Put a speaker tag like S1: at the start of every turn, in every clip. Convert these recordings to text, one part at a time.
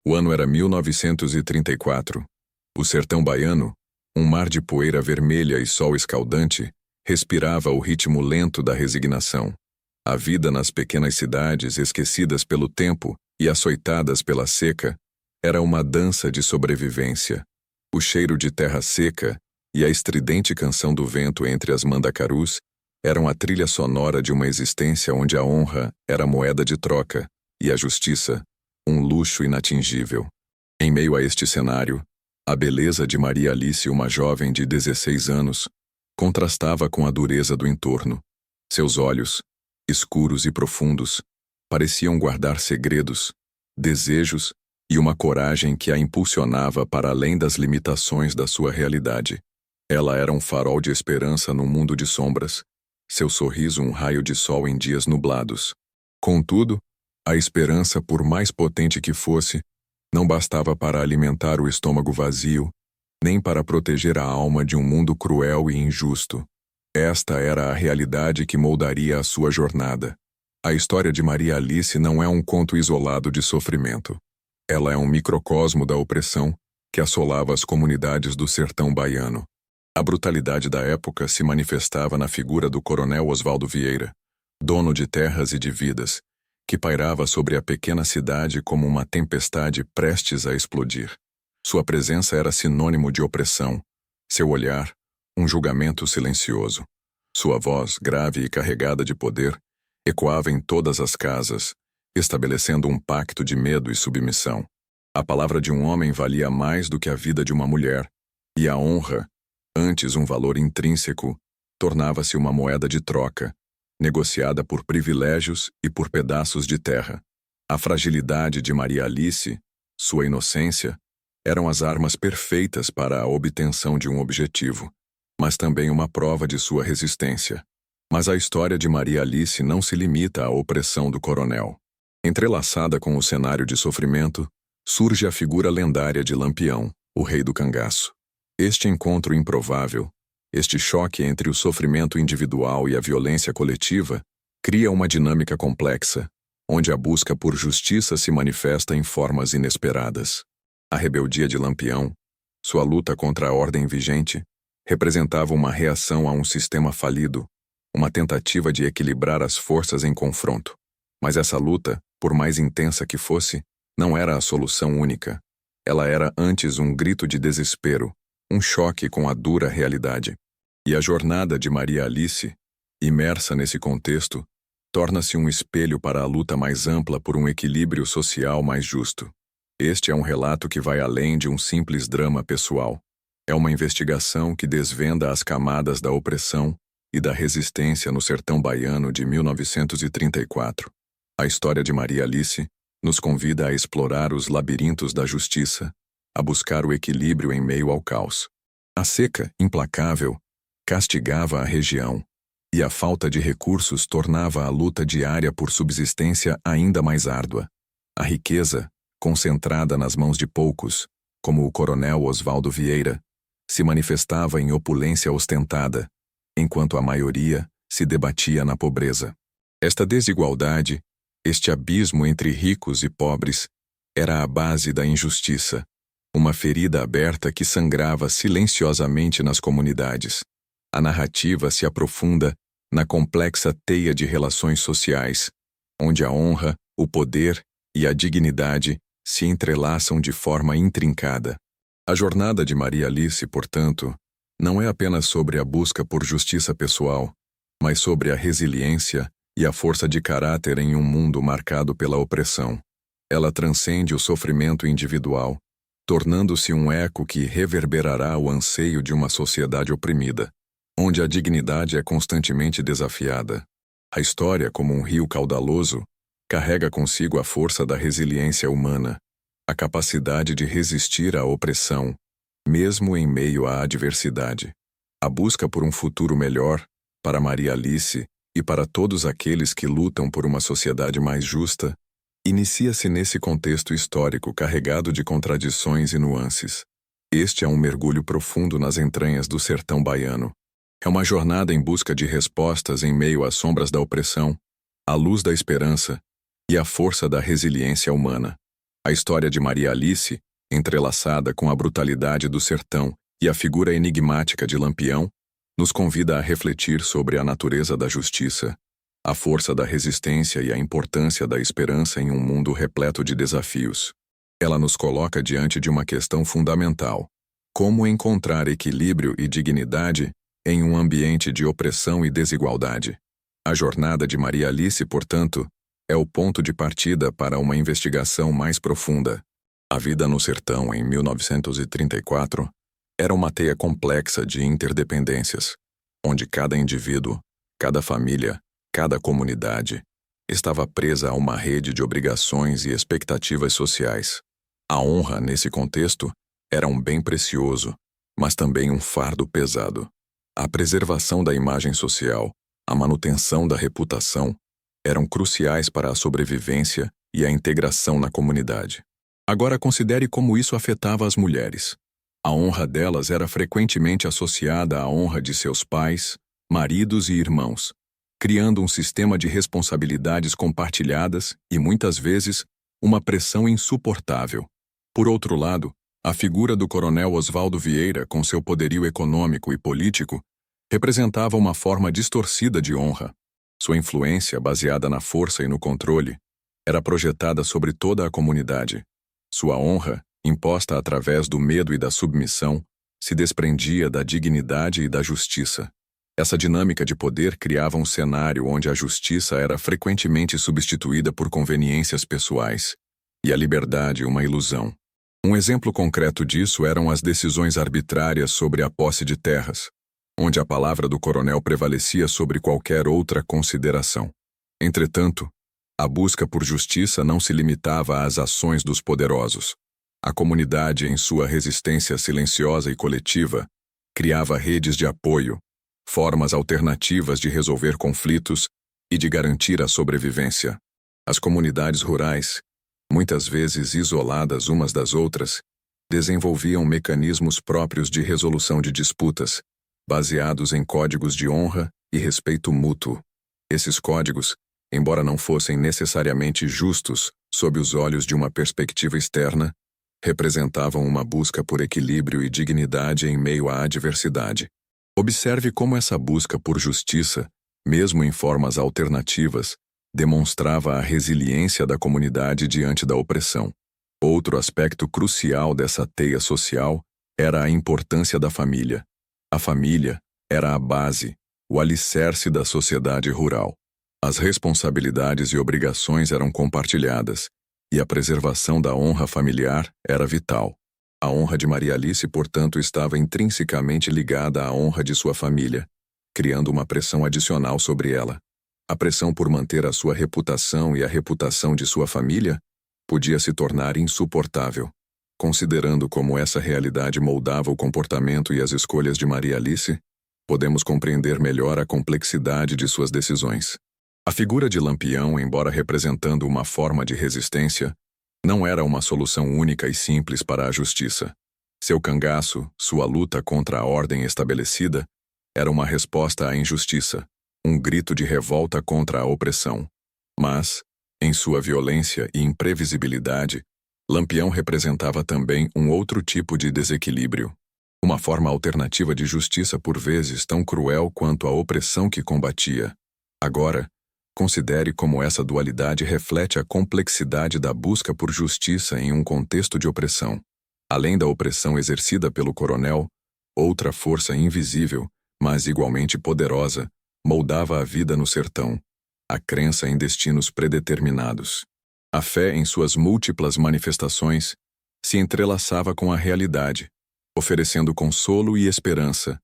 S1: O ano era 1934. O sertão baiano, um mar de poeira vermelha e sol escaldante, respirava o ritmo lento da resignação. A vida nas pequenas cidades, esquecidas pelo tempo e açoitadas pela seca, era uma dança de sobrevivência. O cheiro de terra seca e a estridente canção do vento entre as mandacarus eram a trilha sonora de uma existência onde a honra era moeda de troca e a justiça um luxo inatingível. Em meio a este cenário, a beleza de Maria Alice, uma jovem de 16 anos, contrastava com a dureza do entorno. Seus olhos, escuros e profundos, pareciam guardar segredos, desejos e uma coragem que a impulsionava para além das limitações da sua realidade. Ela era um farol de esperança num mundo de sombras, seu sorriso um raio de sol em dias nublados. Contudo, a esperança, por mais potente que fosse, não bastava para alimentar o estômago vazio, nem para proteger a alma de um mundo cruel e injusto. Esta era a realidade que moldaria a sua jornada. A história de Maria Alice não é um conto isolado de sofrimento. Ela é um microcosmo da opressão que assolava as comunidades do sertão baiano. A brutalidade da época se manifestava na figura do coronel Osvaldo Vieira, dono de terras e de vidas, que pairava sobre a pequena cidade como uma tempestade prestes a explodir. Sua presença era sinônimo de opressão, seu olhar, um julgamento silencioso. Sua voz, grave e carregada de poder, ecoava em todas as casas, estabelecendo um pacto de medo e submissão. A palavra de um homem valia mais do que a vida de uma mulher, e a honra, antes um valor intrínseco, tornava-se uma moeda de troca, negociada por privilégios e por pedaços de terra. A fragilidade de Maria Alice, sua inocência, eram as armas perfeitas para a obtenção de um objetivo, mas também uma prova de sua resistência. Mas a história de Maria Alice não se limita à opressão do coronel. Entrelaçada com o cenário de sofrimento, surge a figura lendária de Lampião, o rei do cangaço. Este encontro improvável, este choque entre o sofrimento individual e a violência coletiva, cria uma dinâmica complexa, onde a busca por justiça se manifesta em formas inesperadas. A rebeldia de Lampião, sua luta contra a ordem vigente, representava uma reação a um sistema falido, uma tentativa de equilibrar as forças em confronto. Mas essa luta, por mais intensa que fosse, não era a solução única. Ela era antes um grito de desespero, um choque com a dura realidade. E a jornada de Maria Alice, imersa nesse contexto, torna-se um espelho para a luta mais ampla por um equilíbrio social mais justo. Este é um relato que vai além de um simples drama pessoal. É uma investigação que desvenda as camadas da opressão e da resistência no sertão baiano de 1934. A história de Maria Alice nos convida a explorar os labirintos da justiça, a buscar o equilíbrio em meio ao caos. A seca, implacável, castigava a região, e a falta de recursos tornava a luta diária por subsistência ainda mais árdua. A riqueza, concentrada nas mãos de poucos, como o coronel Osvaldo Vieira, se manifestava em opulência ostentada, enquanto a maioria se debatia na pobreza. Esta desigualdade, este abismo entre ricos e pobres, era a base da injustiça, uma ferida aberta que sangrava silenciosamente nas comunidades. A narrativa se aprofunda na complexa teia de relações sociais, onde a honra, o poder e a dignidade se entrelaçam de forma intrincada. A jornada de Maria Alice, portanto, não é apenas sobre a busca por justiça pessoal, mas sobre a resiliência e a força de caráter em um mundo marcado pela opressão. Ela transcende o sofrimento individual, tornando-se um eco que reverberará o anseio de uma sociedade oprimida, onde a dignidade é constantemente desafiada. A história, como um rio caudaloso, carrega consigo a força da resiliência humana, a capacidade de resistir à opressão, mesmo em meio à adversidade. A busca por um futuro melhor, para Maria Alice e para todos aqueles que lutam por uma sociedade mais justa, inicia-se nesse contexto histórico carregado de contradições e nuances. Este é um mergulho profundo nas entranhas do sertão baiano. É uma jornada em busca de respostas em meio às sombras da opressão, à luz da esperança e à força da resiliência humana. A história de Maria Alice, entrelaçada com a brutalidade do sertão e a figura enigmática de Lampião, nos convida a refletir sobre a natureza da justiça, a força da resistência e a importância da esperança em um mundo repleto de desafios. Ela nos coloca diante de uma questão fundamental: como encontrar equilíbrio e dignidade em um ambiente de opressão e desigualdade. A jornada de Maria Alice, portanto, é o ponto de partida para uma investigação mais profunda. A vida no sertão em 1934 era uma teia complexa de interdependências, onde cada indivíduo, cada família, cada comunidade estava presa a uma rede de obrigações e expectativas sociais. A honra, nesse contexto, era um bem precioso, mas também um fardo pesado. A preservação da imagem social, a manutenção da reputação, eram cruciais para a sobrevivência e a integração na comunidade. Agora considere como isso afetava as mulheres. A honra delas era frequentemente associada à honra de seus pais, maridos e irmãos, criando um sistema de responsabilidades compartilhadas e, muitas vezes, uma pressão insuportável. Por outro lado, a figura do coronel Oswaldo Vieira, com seu poderio econômico e político, representava uma forma distorcida de honra. Sua influência, baseada na força e no controle, era projetada sobre toda a comunidade. Sua honra, imposta através do medo e da submissão, se desprendia da dignidade e da justiça. Essa dinâmica de poder criava um cenário onde a justiça era frequentemente substituída por conveniências pessoais, e a liberdade uma ilusão. Um exemplo concreto disso eram as decisões arbitrárias sobre a posse de terras, onde a palavra do coronel prevalecia sobre qualquer outra consideração. Entretanto, a busca por justiça não se limitava às ações dos poderosos. A comunidade, em sua resistência silenciosa e coletiva, criava redes de apoio, formas alternativas de resolver conflitos e de garantir a sobrevivência. As comunidades rurais, muitas vezes isoladas umas das outras, desenvolviam mecanismos próprios de resolução de disputas, baseados em códigos de honra e respeito mútuo. Esses códigos, embora não fossem necessariamente justos sob os olhos de uma perspectiva externa, representavam uma busca por equilíbrio e dignidade em meio à adversidade. Observe como essa busca por justiça, mesmo em formas alternativas, demonstrava a resiliência da comunidade diante da opressão. Outro aspecto crucial dessa teia social era a importância da família. A família era a base, o alicerce da sociedade rural. As responsabilidades e obrigações eram compartilhadas, e a preservação da honra familiar era vital. A honra de Maria Alice, portanto, estava intrinsecamente ligada à honra de sua família, criando uma pressão adicional sobre ela. A pressão por manter a sua reputação e a reputação de sua família podia se tornar insuportável. Considerando como essa realidade moldava o comportamento e as escolhas de Maria Alice, podemos compreender melhor a complexidade de suas decisões. A figura de Lampião, embora representando uma forma de resistência, não era uma solução única e simples para a justiça. Seu cangaço, sua luta contra a ordem estabelecida, era uma resposta à injustiça, um grito de revolta contra a opressão. Mas, em sua violência e imprevisibilidade, Lampião representava também um outro tipo de desequilíbrio. Uma forma alternativa de justiça por vezes tão cruel quanto a opressão que combatia. Agora, considere como essa dualidade reflete a complexidade da busca por justiça em um contexto de opressão. Além da opressão exercida pelo coronel, outra força invisível, mas igualmente poderosa, moldava a vida no sertão: a crença em destinos predeterminados. A fé, em suas múltiplas manifestações, se entrelaçava com a realidade, oferecendo consolo e esperança,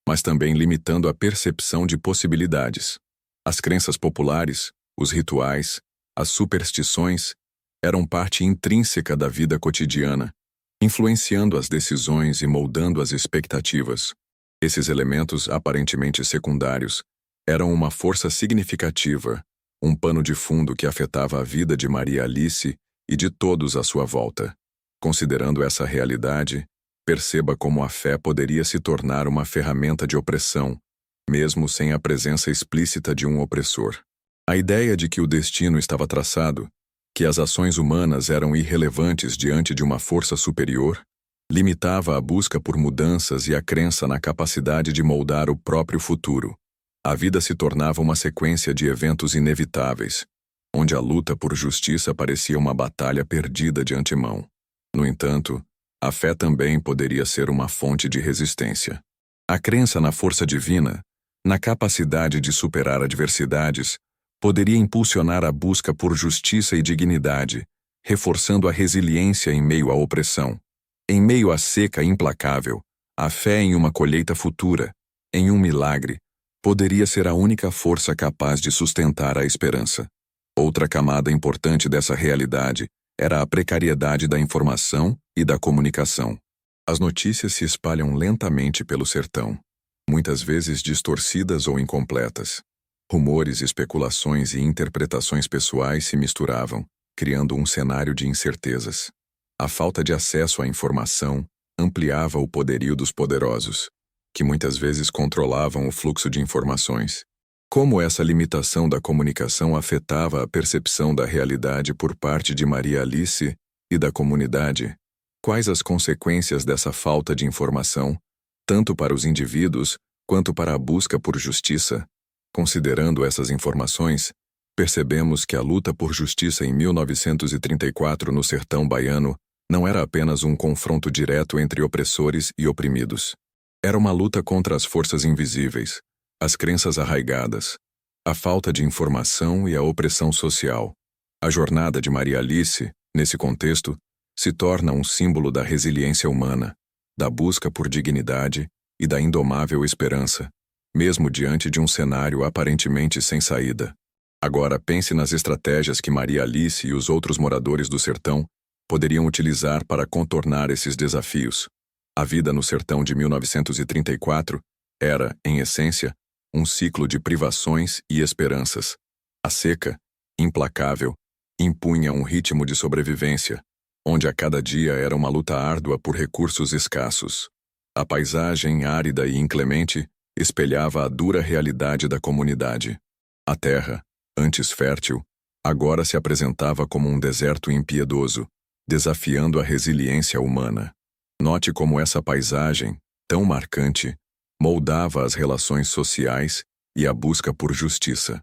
S1: mas também limitando a percepção de possibilidades. As crenças populares, os rituais, as superstições eram parte intrínseca da vida cotidiana, influenciando as decisões e moldando as expectativas. Esses elementos aparentemente secundários eram uma força significativa, um pano de fundo que afetava a vida de Maria Alice e de todos à sua volta. Considerando essa realidade, perceba como a fé poderia se tornar uma ferramenta de opressão, mesmo sem a presença explícita de um opressor. A ideia de que o destino estava traçado, que as ações humanas eram irrelevantes diante de uma força superior, limitava a busca por mudanças e a crença na capacidade de moldar o próprio futuro. A vida se tornava uma sequência de eventos inevitáveis, onde a luta por justiça parecia uma batalha perdida de antemão. No entanto, a fé também poderia ser uma fonte de resistência. A crença na força divina, na capacidade de superar adversidades, poderia impulsionar a busca por justiça e dignidade, reforçando a resiliência em meio à opressão. Em meio à seca implacável, a fé em uma colheita futura, em um milagre, poderia ser a única força capaz de sustentar a esperança. Outra camada importante dessa realidade era a precariedade da informação e da comunicação. As notícias se espalham lentamente pelo sertão, muitas vezes distorcidas ou incompletas. Rumores, especulações e interpretações pessoais se misturavam, criando um cenário de incertezas. A falta de acesso à informação ampliava o poderio dos poderosos, que muitas vezes controlavam o fluxo de informações. Como essa limitação da comunicação afetava a percepção da realidade por parte de Maria Alice e da comunidade? Quais as consequências dessa falta de informação, tanto para os indivíduos quanto para a busca por justiça? Considerando essas informações, percebemos que a luta por justiça em 1934 no sertão baiano não era apenas um confronto direto entre opressores e oprimidos. Era uma luta contra as forças invisíveis, as crenças arraigadas, a falta de informação e a opressão social. A jornada de Maria Alice, nesse contexto, se torna um símbolo da resiliência humana, da busca por dignidade e da indomável esperança, mesmo diante de um cenário aparentemente sem saída. Agora pense nas estratégias que Maria Alice e os outros moradores do sertão poderiam utilizar para contornar esses desafios. A vida no sertão de 1934 era, em essência, um ciclo de privações e esperanças. A seca, implacável, impunha um ritmo de sobrevivência, onde a cada dia era uma luta árdua por recursos escassos. A paisagem árida e inclemente espelhava a dura realidade da comunidade. A terra, antes fértil, agora se apresentava como um deserto impiedoso, desafiando a resiliência humana. Note como essa paisagem, tão marcante, moldava as relações sociais e a busca por justiça.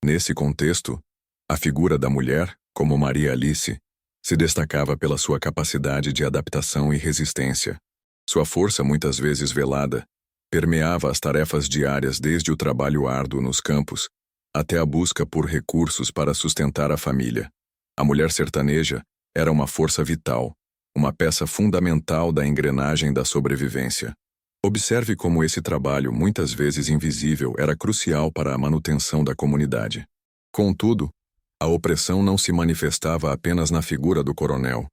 S1: Nesse contexto, a figura da mulher, como Maria Alice, se destacava pela sua capacidade de adaptação e resistência. Sua força, muitas vezes velada, permeava as tarefas diárias desde o trabalho árduo nos campos até a busca por recursos para sustentar a família. A mulher sertaneja era uma força vital, uma peça fundamental da engrenagem da sobrevivência. Observe como esse trabalho, muitas vezes invisível, era crucial para a manutenção da comunidade. Contudo, a opressão não se manifestava apenas na figura do coronel.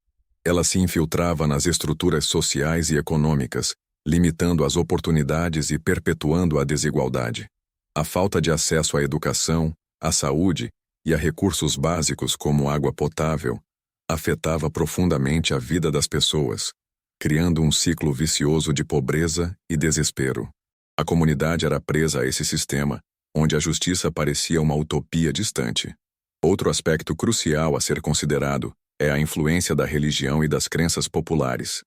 S1: Ela se infiltrava nas estruturas sociais e econômicas, limitando as oportunidades e perpetuando a desigualdade. A falta de acesso à educação, à saúde e a recursos básicos como água potável afetava profundamente a vida das pessoas, criando um ciclo vicioso de pobreza e desespero. A comunidade era presa a esse sistema, onde a justiça parecia uma utopia distante. Outro aspecto crucial a ser considerado é a influência da religião e das crenças populares.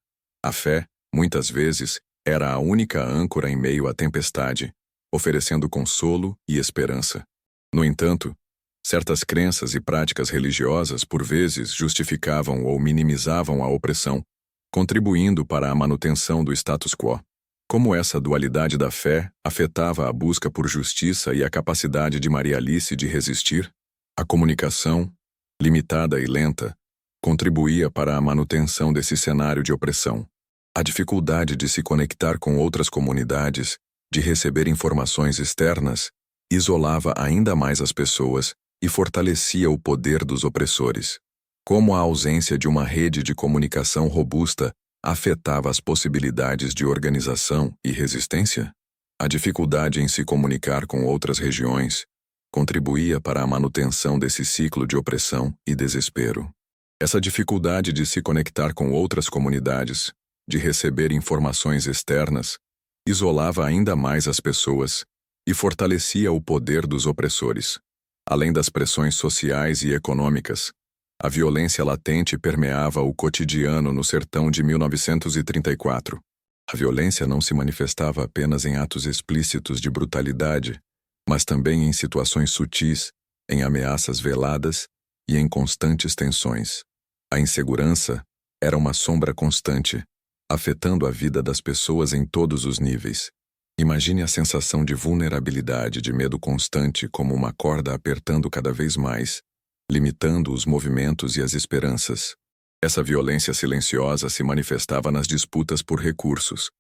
S1: A fé, muitas vezes, era a única âncora em meio à tempestade, oferecendo consolo e esperança. No entanto, certas crenças e práticas religiosas por vezes justificavam ou minimizavam a opressão, contribuindo para a manutenção do status quo. Como essa dualidade da fé afetava a busca por justiça e a capacidade de Maria Alice de resistir? A comunicação, limitada e lenta, contribuía para a manutenção desse cenário de opressão. A dificuldade de se conectar com outras comunidades, de receber informações externas, isolava ainda mais as pessoas e fortalecia o poder dos opressores. Como a ausência de uma rede de comunicação robusta afetava as possibilidades de organização e resistência? A dificuldade em se comunicar com outras regiões contribuía para a manutenção desse ciclo de opressão e desespero. Essa dificuldade de se conectar com outras comunidades, de receber informações externas, isolava ainda mais as pessoas e fortalecia o poder dos opressores. Além das pressões sociais e econômicas, A violência latente permeava o cotidiano no sertão de 1934. A violência não se manifestava apenas em atos explícitos de brutalidade, mas também em situações sutis, em ameaças veladas e em constantes tensões. A insegurança era uma sombra constante, afetando a vida das pessoas em todos os níveis. Imagine a sensação de vulnerabilidade, de medo constante, como uma corda apertando cada vez mais, limitando os movimentos e as esperanças. Essa violência silenciosa se manifestava nas disputas por recursos,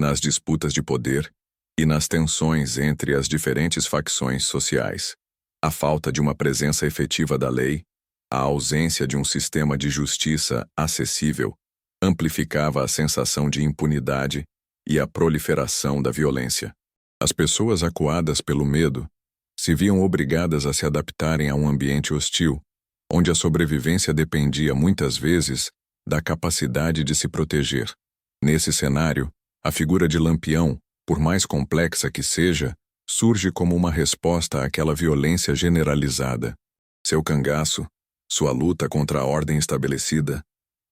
S1: nas disputas de poder e nas tensões entre as diferentes facções sociais. A falta de uma presença efetiva da lei, a ausência de um sistema de justiça acessível, amplificava a sensação de impunidade e a proliferação da violência. As pessoas acuadas pelo medo se viam obrigadas a se adaptarem a um ambiente hostil, onde a sobrevivência dependia muitas vezes da capacidade de se proteger. Nesse cenário, a figura de Lampião, por mais complexa que seja, surge como uma resposta àquela violência generalizada. Seu cangaço, sua luta contra a ordem estabelecida,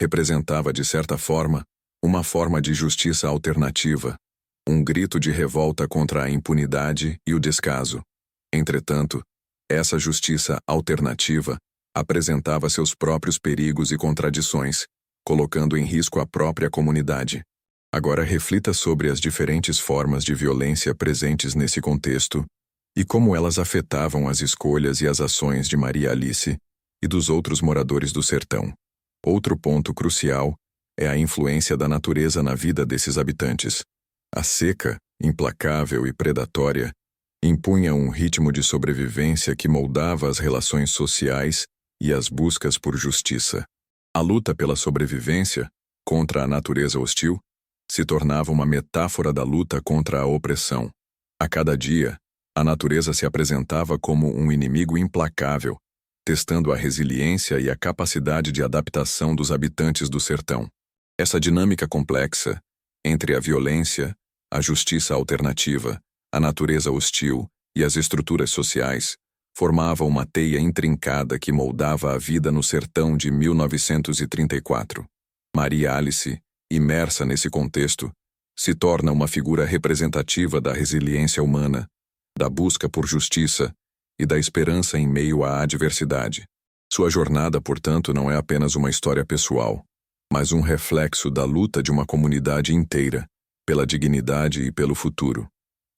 S1: representava, de certa forma, uma forma de justiça alternativa, um grito de revolta contra a impunidade e o descaso. Entretanto, essa justiça alternativa apresentava seus próprios perigos e contradições, colocando em risco a própria comunidade. Agora reflita sobre as diferentes formas de violência presentes nesse contexto e como elas afetavam as escolhas e as ações de Maria Alice e dos outros moradores do sertão. Outro ponto crucial é a influência da natureza na vida desses habitantes. A seca, implacável e predatória, impunha um ritmo de sobrevivência que moldava as relações sociais e as buscas por justiça. A luta pela sobrevivência, contra a natureza hostil, se tornava uma metáfora da luta contra a opressão. A cada dia, a natureza se apresentava como um inimigo implacável, testando a resiliência e a capacidade de adaptação dos habitantes do sertão. Essa dinâmica complexa, entre a violência, a justiça alternativa, a natureza hostil e as estruturas sociais, formava uma teia intrincada que moldava a vida no sertão de 1934. Maria Alice, imersa nesse contexto, se torna uma figura representativa da resiliência humana, da busca por justiça e da esperança em meio à adversidade. Sua jornada, portanto, não é apenas uma história pessoal, mas um reflexo da luta de uma comunidade inteira, pela dignidade e pelo futuro.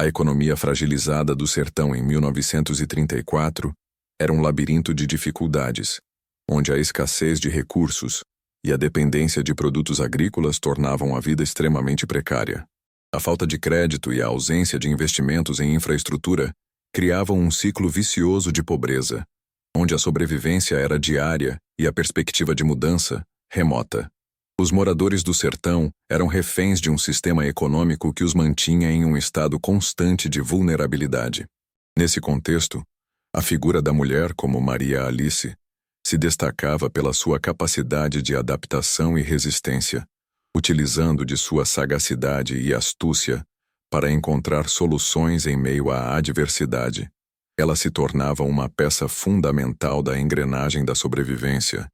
S1: A economia fragilizada do sertão em 1934 era um labirinto de dificuldades, onde a escassez de recursos e a dependência de produtos agrícolas tornavam a vida extremamente precária. A falta de crédito e a ausência de investimentos em infraestrutura criavam um ciclo vicioso de pobreza, onde a sobrevivência era diária e a perspectiva de mudança, remota. Os moradores do sertão eram reféns de um sistema econômico que os mantinha em um estado constante de vulnerabilidade. Nesse contexto, a figura da mulher como Maria Alice se destacava pela sua capacidade de adaptação e resistência, utilizando de sua sagacidade e astúcia para encontrar soluções em meio à adversidade. Ela se tornava uma peça fundamental da engrenagem da sobrevivência,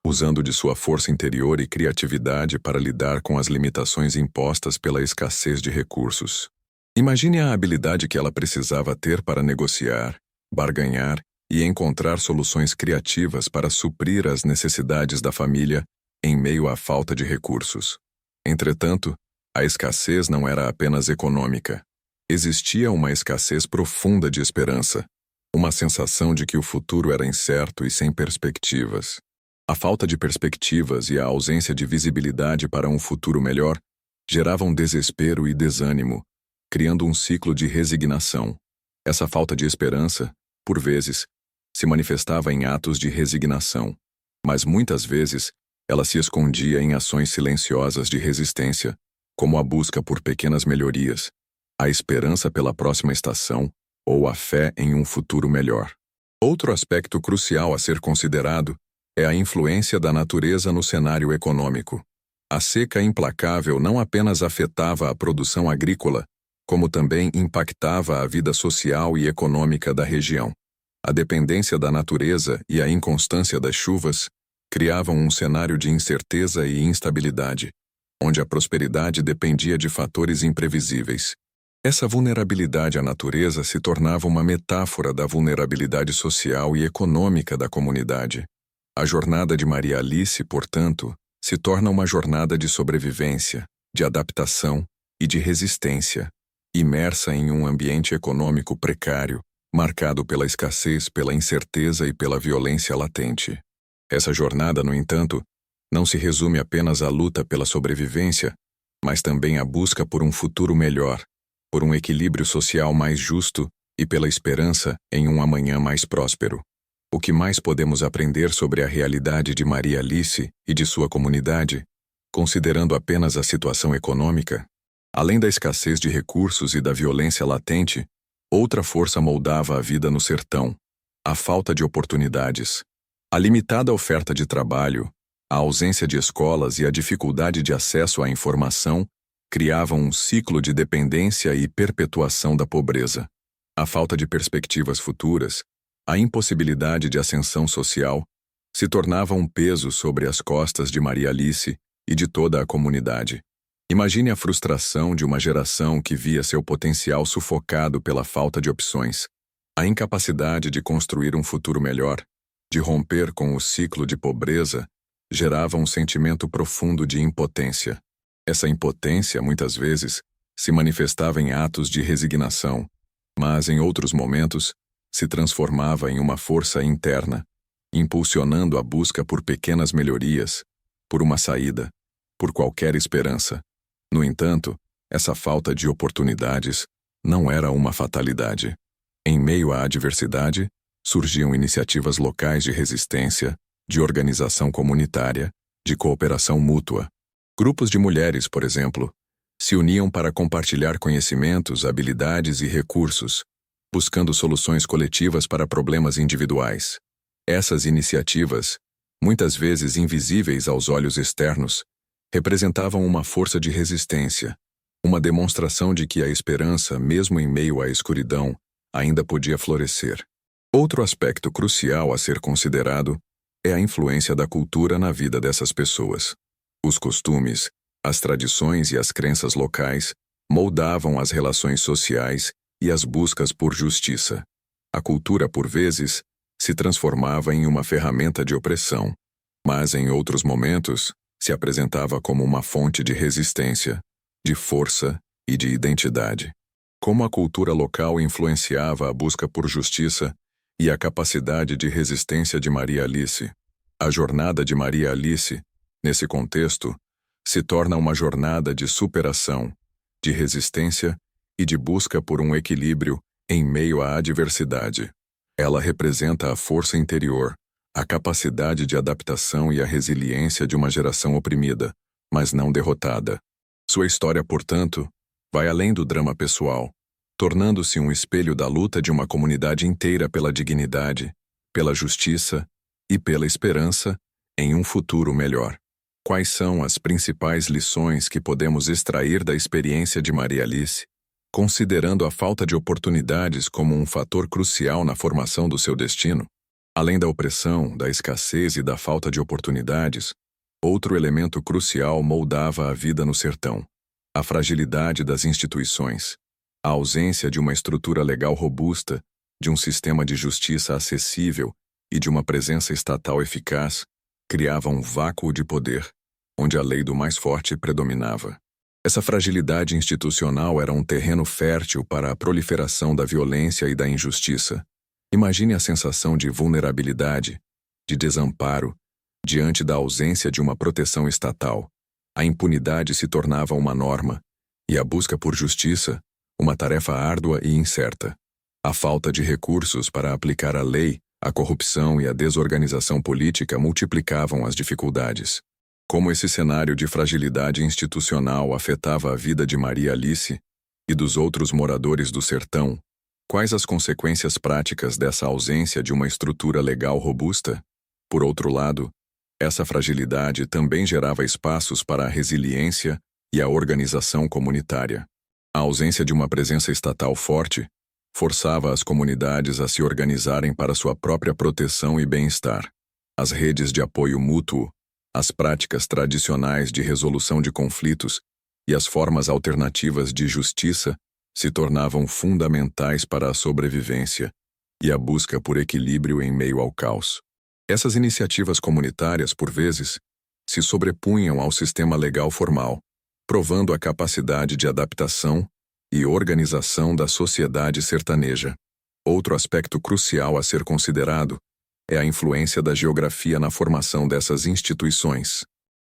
S1: usando de sua força interior e criatividade para lidar com as limitações impostas pela escassez de recursos. Imagine a habilidade que ela precisava ter para negociar, barganhar e encontrar soluções criativas para suprir as necessidades da família em meio à falta de recursos. Entretanto, a escassez não era apenas econômica. Existia uma escassez profunda de esperança, uma sensação de que o futuro era incerto e sem perspectivas. A falta de perspectivas e a ausência de visibilidade para um futuro melhor geravam desespero e desânimo, criando um ciclo de resignação. Essa falta de esperança, por vezes, se manifestava em atos de resignação, mas muitas vezes ela se escondia em ações silenciosas de resistência, como a busca por pequenas melhorias, a esperança pela próxima estação ou a fé em um futuro melhor. Outro aspecto crucial a ser considerado é a influência da natureza no cenário econômico. A seca implacável não apenas afetava a produção agrícola, como também impactava a vida social e econômica da região. A dependência da natureza e a inconstância das chuvas criavam um cenário de incerteza e instabilidade, onde a prosperidade dependia de fatores imprevisíveis. Essa vulnerabilidade à natureza se tornava uma metáfora da vulnerabilidade social e econômica da comunidade. A jornada de Maria Alice, portanto, se torna uma jornada de sobrevivência, de adaptação e de resistência, imersa em um ambiente econômico precário, marcado pela escassez, pela incerteza e pela violência latente. Essa jornada, no entanto, não se resume apenas à luta pela sobrevivência, mas também à busca por um futuro melhor, por um equilíbrio social mais justo e pela esperança em um amanhã mais próspero. O que mais podemos aprender sobre a realidade de Maria Alice e de sua comunidade, considerando apenas a situação econômica? Além da escassez de recursos e da violência latente, outra força moldava a vida no sertão: a falta de oportunidades. A limitada oferta de trabalho, a ausência de escolas e a dificuldade de acesso à informação criavam um ciclo de dependência e perpetuação da pobreza. A falta de perspectivas futuras, a impossibilidade de ascensão social, se tornava um peso sobre as costas de Maria Alice e de toda a comunidade. Imagine a frustração de uma geração que via seu potencial sufocado pela falta de opções, a incapacidade de construir um futuro melhor, de romper com o ciclo de pobreza, gerava um sentimento profundo de impotência. Essa impotência, muitas vezes, se manifestava em atos de resignação, mas, em outros momentos, se transformava em uma força interna, impulsionando a busca por pequenas melhorias, por uma saída, por qualquer esperança. No entanto, essa falta de oportunidades não era uma fatalidade. Em meio à adversidade, surgiam iniciativas locais de resistência, de organização comunitária, de cooperação mútua. Grupos de mulheres, por exemplo, se uniam para compartilhar conhecimentos, habilidades e recursos, buscando soluções coletivas para problemas individuais. Essas iniciativas, muitas vezes invisíveis aos olhos externos, representavam uma força de resistência, uma demonstração de que a esperança, mesmo em meio à escuridão, ainda podia florescer. Outro aspecto crucial a ser considerado é a influência da cultura na vida dessas pessoas. Os costumes, as tradições e as crenças locais moldavam as relações sociais e as buscas por justiça. A cultura, por vezes, se transformava em uma ferramenta de opressão, mas em outros momentos se apresentava como uma fonte de resistência, de força e de identidade. Como a cultura local influenciava a busca por justiça e a capacidade de resistência de Maria Alice. A jornada de Maria Alice, nesse contexto, se torna uma jornada de superação, de resistência e de busca por um equilíbrio em meio à adversidade. Ela representa a força interior, a capacidade de adaptação e a resiliência de uma geração oprimida, mas não derrotada. Sua história, portanto, vai além do drama pessoal, tornando-se um espelho da luta de uma comunidade inteira pela dignidade, pela justiça e pela esperança em um futuro melhor. Quais são as principais lições que podemos extrair da experiência de Maria Alice, considerando a falta de oportunidades como um fator crucial na formação do seu destino? Além da opressão, da escassez e da falta de oportunidades, outro elemento crucial moldava a vida no sertão: a fragilidade das instituições. A ausência de uma estrutura legal robusta, de um sistema de justiça acessível e de uma presença estatal eficaz, criava um vácuo de poder, onde a lei do mais forte predominava. Essa fragilidade institucional era um terreno fértil para a proliferação da violência e da injustiça. Imagine a sensação de vulnerabilidade, de desamparo, diante da ausência de uma proteção estatal. A impunidade se tornava uma norma, e a busca por justiça, uma tarefa árdua e incerta. A falta de recursos para aplicar a lei, a corrupção e a desorganização política multiplicavam as dificuldades. Como esse cenário de fragilidade institucional afetava a vida de Maria Alice e dos outros moradores do sertão? Quais as consequências práticas dessa ausência de uma estrutura legal robusta? Por outro lado, essa fragilidade também gerava espaços para a resiliência e a organização comunitária. A ausência de uma presença estatal forte forçava as comunidades a se organizarem para sua própria proteção e bem-estar. As redes de apoio mútuo, as práticas tradicionais de resolução de conflitos e as formas alternativas de justiça se tornavam fundamentais para a sobrevivência e a busca por equilíbrio em meio ao caos. Essas iniciativas comunitárias, por vezes, se sobrepunham ao sistema legal formal, provando a capacidade de adaptação e organização da sociedade sertaneja. Outro aspecto crucial a ser considerado é a influência da geografia na formação dessas instituições.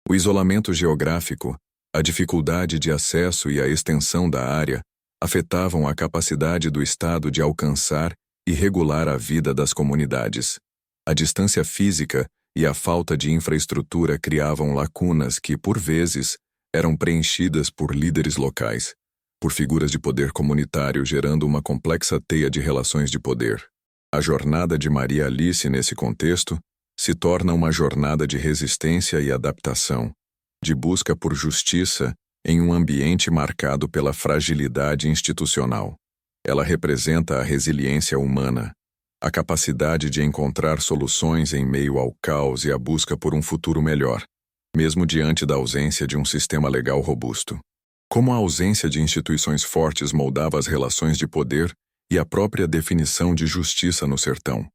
S1: O isolamento geográfico, a dificuldade de acesso e a extensão da área afetavam a capacidade do Estado de alcançar e regular a vida das comunidades. A distância física e a falta de infraestrutura criavam lacunas que, por vezes, eram preenchidas por líderes locais, por figuras de poder comunitário, gerando uma complexa teia de relações de poder. A jornada de Maria Alice, nesse contexto, se torna uma jornada de resistência e adaptação, de busca por justiça em um ambiente marcado pela fragilidade institucional. Ela representa a resiliência humana, a capacidade de encontrar soluções em meio ao caos e a busca por um futuro melhor, mesmo diante da ausência de um sistema legal robusto. Como a ausência de instituições fortes moldava as relações de poder e a própria definição de justiça no sertão.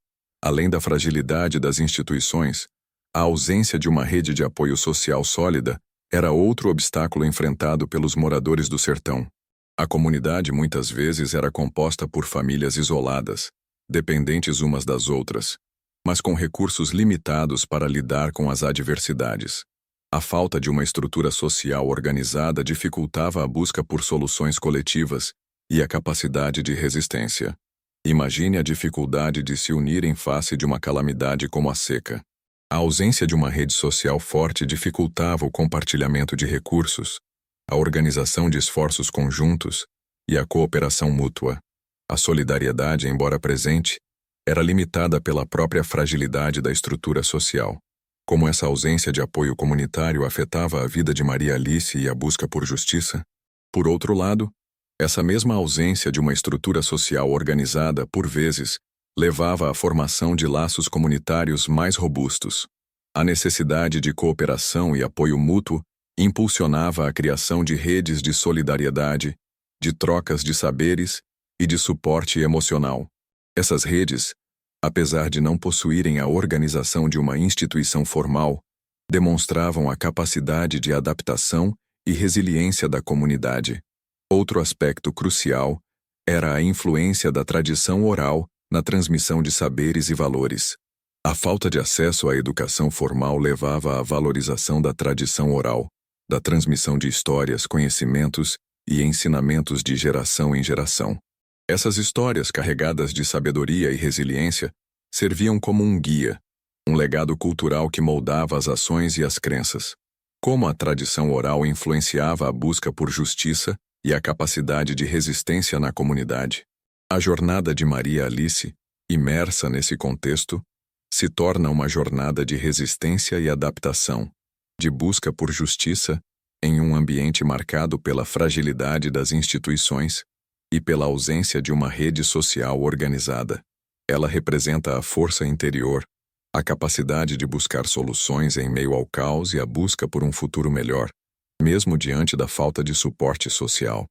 S1: Além da fragilidade das instituições, a ausência de uma rede de apoio social sólida era outro obstáculo enfrentado pelos moradores do sertão. A comunidade muitas vezes era composta por famílias isoladas, dependentes umas das outras, mas com recursos limitados para lidar com as adversidades. A falta de uma estrutura social organizada dificultava a busca por soluções coletivas e a capacidade de resistência. Imagine a dificuldade de se unir em face de uma calamidade como a seca. A ausência de uma rede social forte dificultava o compartilhamento de recursos, a organização de esforços conjuntos e a cooperação mútua. A solidariedade, embora presente, era limitada pela própria fragilidade da estrutura social. Como essa ausência de apoio comunitário afetava a vida de Maria Alice e a busca por justiça? Por outro lado, essa mesma ausência de uma estrutura social organizada, por vezes, levava à formação de laços comunitários mais robustos. A necessidade de cooperação e apoio mútuo impulsionava a criação de redes de solidariedade, de trocas de saberes e de suporte emocional. Essas redes, apesar de não possuírem a organização de uma instituição formal, demonstravam a capacidade de adaptação e resiliência da comunidade. Outro aspecto crucial era a influência da tradição oral na transmissão de saberes e valores. A falta de acesso à educação formal levava à valorização da tradição oral, da transmissão de histórias, conhecimentos e ensinamentos de geração em geração. Essas histórias, carregadas de sabedoria e resiliência, serviam como um guia, um legado cultural que moldava as ações e as crenças. Como a tradição oral influenciava a busca por justiça e a capacidade de resistência na comunidade. A jornada de Maria Alice, imersa nesse contexto, se torna uma jornada de resistência e adaptação, de busca por justiça em um ambiente marcado pela fragilidade das instituições e pela ausência de uma rede social organizada. Ela representa a força interior, a capacidade de buscar soluções em meio ao caos e a busca por um futuro melhor, mesmo diante da falta de suporte social.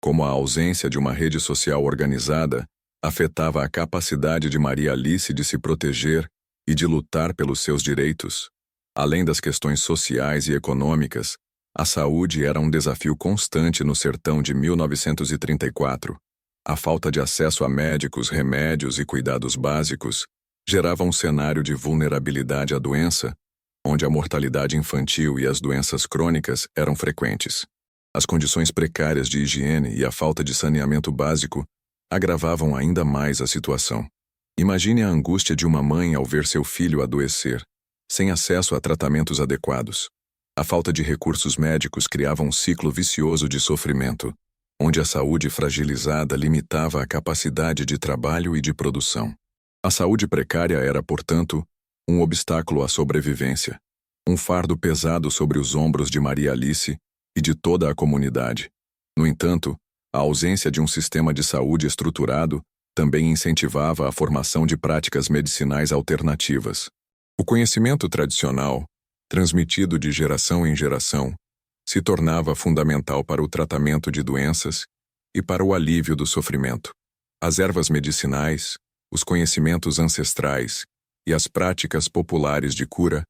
S1: Como a ausência de uma rede social organizada afetava a capacidade de Maria Alice de se proteger e de lutar pelos seus direitos. Além das questões sociais e econômicas, a saúde era um desafio constante no sertão de 1934. A falta de acesso a médicos, remédios e cuidados básicos gerava um cenário de vulnerabilidade à doença, onde a mortalidade infantil e as doenças crônicas eram frequentes. As condições precárias de higiene e a falta de saneamento básico agravavam ainda mais a situação. Imagine a angústia de uma mãe ao ver seu filho adoecer, sem acesso a tratamentos adequados. A falta de recursos médicos criava um ciclo vicioso de sofrimento, onde a saúde fragilizada limitava a capacidade de trabalho e de produção. A saúde precária era, portanto, um obstáculo à sobrevivência, um fardo pesado sobre os ombros de Maria Alice e de toda a comunidade. No entanto, a ausência de um sistema de saúde estruturado também incentivava a formação de práticas medicinais alternativas. O conhecimento tradicional, transmitido de geração em geração, se tornava fundamental para o tratamento de doenças e para o alívio do sofrimento. As ervas medicinais, os conhecimentos ancestrais e as práticas populares de cura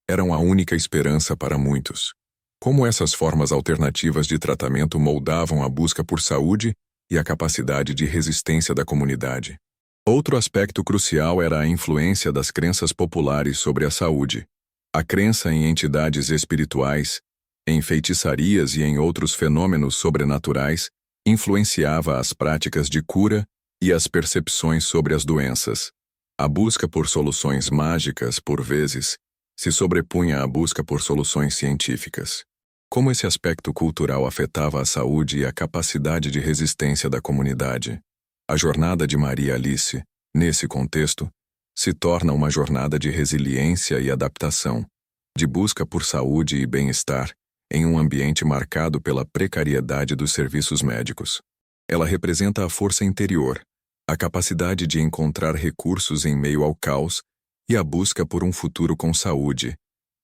S1: eram a única esperança para muitos. Como essas formas alternativas de tratamento moldavam a busca por saúde e a capacidade de resistência da comunidade. Outro aspecto crucial era a influência das crenças populares sobre a saúde. A crença em entidades espirituais, em feitiçarias e em outros fenômenos sobrenaturais influenciava as práticas de cura e as percepções sobre as doenças. A busca por soluções mágicas, por vezes, se sobrepunha à busca por soluções científicas. Como esse aspecto cultural afetava a saúde e a capacidade de resistência da comunidade? A jornada de Maria Alice, nesse contexto, se torna uma jornada de resiliência e adaptação, de busca por saúde e bem-estar, em um ambiente marcado pela precariedade dos serviços médicos. Ela representa a força interior, a capacidade de encontrar recursos em meio ao caos e a busca por um futuro com saúde,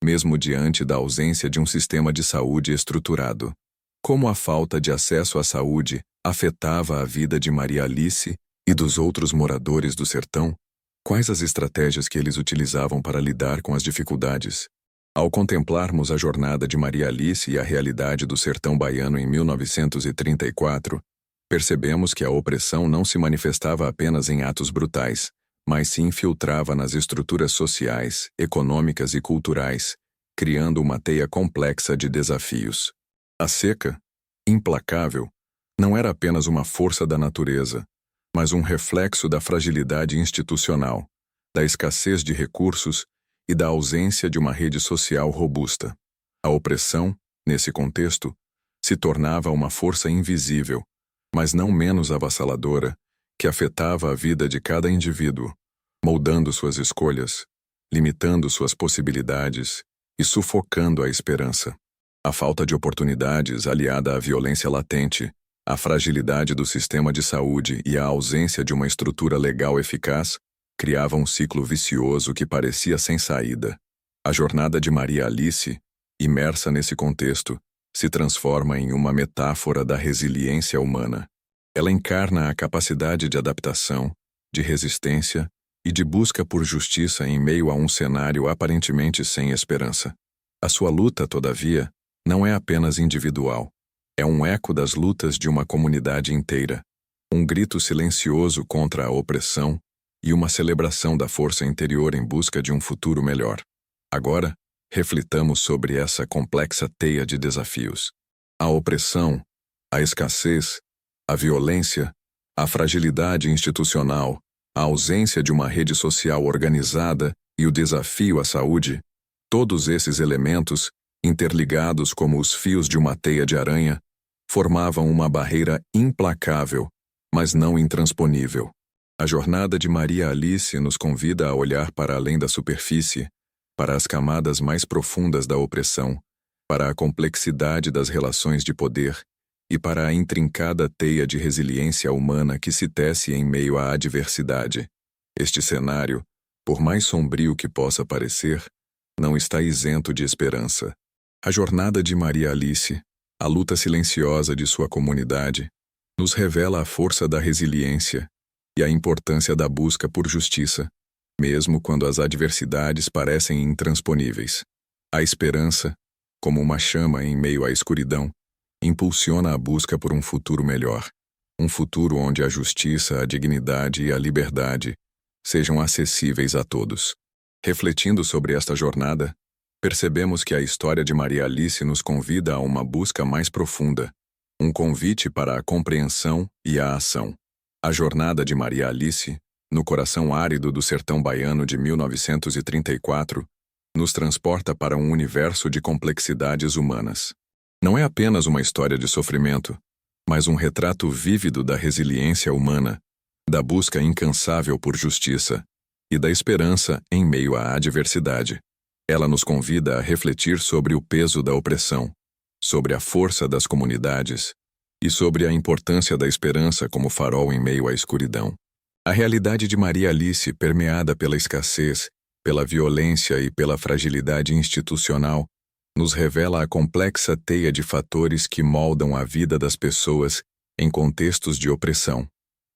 S1: mesmo diante da ausência de um sistema de saúde estruturado. Como a falta de acesso à saúde afetava a vida de Maria Alice e dos outros moradores do sertão? Quais as estratégias que eles utilizavam para lidar com as dificuldades? Ao contemplarmos a jornada de Maria Alice e a realidade do sertão baiano em 1934, percebemos que a opressão não se manifestava apenas em atos brutais, mas se infiltrava nas estruturas sociais, econômicas e culturais, criando uma teia complexa de desafios. A seca, implacável, não era apenas uma força da natureza, mas um reflexo da fragilidade institucional, da escassez de recursos e da ausência de uma rede social robusta. A opressão, nesse contexto, se tornava uma força invisível, mas não menos avassaladora, que afetava a vida de cada indivíduo, moldando suas escolhas, limitando suas possibilidades e sufocando a esperança. A falta de oportunidades, aliada à violência latente, a fragilidade do sistema de saúde e a ausência de uma estrutura legal eficaz criava um ciclo vicioso que parecia sem saída. A jornada de Maria Alice, imersa nesse contexto, se transforma em uma metáfora da resiliência humana. Ela encarna a capacidade de adaptação, de resistência e de busca por justiça em meio a um cenário aparentemente sem esperança. A sua luta, todavia, não é apenas individual. É um eco das lutas de uma comunidade inteira, um grito silencioso contra a opressão e uma celebração da força interior em busca de um futuro melhor. Agora, reflitamos sobre essa complexa teia de desafios. A opressão, a escassez, a violência, a fragilidade institucional, a ausência de uma rede social organizada e o desafio à saúde, todos esses elementos, interligados como os fios de uma teia de aranha, formavam uma barreira implacável, mas não intransponível. A jornada de Maria Alice nos convida a olhar para além da superfície, para as camadas mais profundas da opressão, para a complexidade das relações de poder e para a intrincada teia de resiliência humana que se tece em meio à adversidade. Este cenário, por mais sombrio que possa parecer, não está isento de esperança. A jornada de Maria Alice, a luta silenciosa de sua comunidade, nos revela a força da resiliência e a importância da busca por justiça, mesmo quando as adversidades parecem intransponíveis. A esperança, como uma chama em meio à escuridão, impulsiona a busca por um futuro melhor, um futuro onde a justiça, a dignidade e a liberdade sejam acessíveis a todos. Refletindo sobre esta jornada, percebemos que a história de Maria Alice nos convida a uma busca mais profunda, um convite para a compreensão e a ação. A jornada de Maria Alice, no coração árido do sertão baiano de 1934, nos transporta para um universo de complexidades humanas. Não é apenas uma história de sofrimento, mas um retrato vívido da resiliência humana, da busca incansável por justiça e da esperança em meio à adversidade. Ela nos convida a refletir sobre o peso da opressão, sobre a força das comunidades e sobre a importância da esperança como farol em meio à escuridão. A realidade de Maria Alice, permeada pela escassez, pela violência e pela fragilidade institucional, nos revela a complexa teia de fatores que moldam a vida das pessoas em contextos de opressão.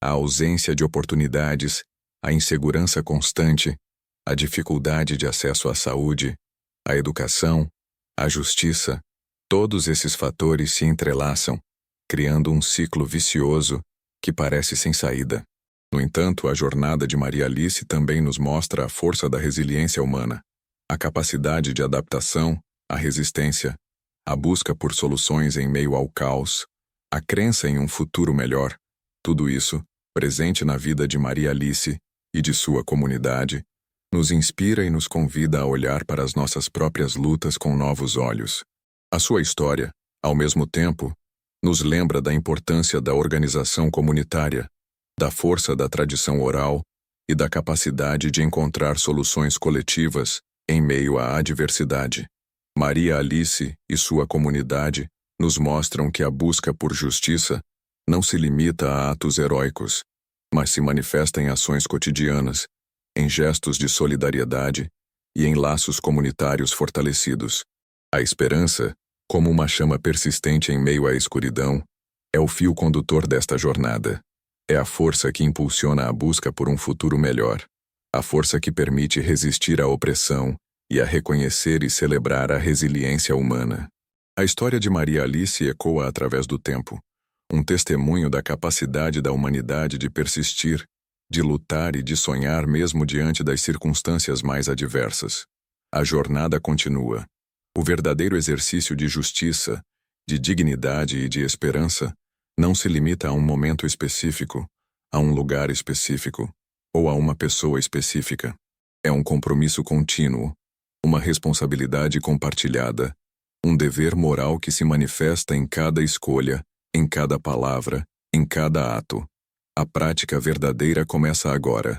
S1: A ausência de oportunidades, a insegurança constante, a dificuldade de acesso à saúde, a educação, a justiça, todos esses fatores se entrelaçam, criando um ciclo vicioso que parece sem saída. No entanto, a jornada de Maria Alice também nos mostra a força da resiliência humana, a capacidade de adaptação, a resistência, a busca por soluções em meio ao caos, a crença em um futuro melhor. Tudo isso, presente na vida de Maria Alice e de sua comunidade, nos inspira e nos convida a olhar para as nossas próprias lutas com novos olhos. A sua história, ao mesmo tempo, nos lembra da importância da organização comunitária, da força da tradição oral e da capacidade de encontrar soluções coletivas em meio à adversidade. Maria Alice e sua comunidade nos mostram que a busca por justiça não se limita a atos heróicos, mas se manifesta em ações cotidianas, em gestos de solidariedade e em laços comunitários fortalecidos. A esperança, como uma chama persistente em meio à escuridão, é o fio condutor desta jornada. É a força que impulsiona a busca por um futuro melhor, a força que permite resistir à opressão e a reconhecer e celebrar a resiliência humana. A história de Maria Alice ecoa através do tempo, um testemunho da capacidade da humanidade de persistir, de lutar e de sonhar mesmo diante das circunstâncias mais adversas. A jornada continua. O verdadeiro exercício de justiça, de dignidade e de esperança não se limita a um momento específico, a um lugar específico ou a uma pessoa específica. É um compromisso contínuo, uma responsabilidade compartilhada, um dever moral que se manifesta em cada escolha, em cada palavra, em cada ato. A prática verdadeira começa agora,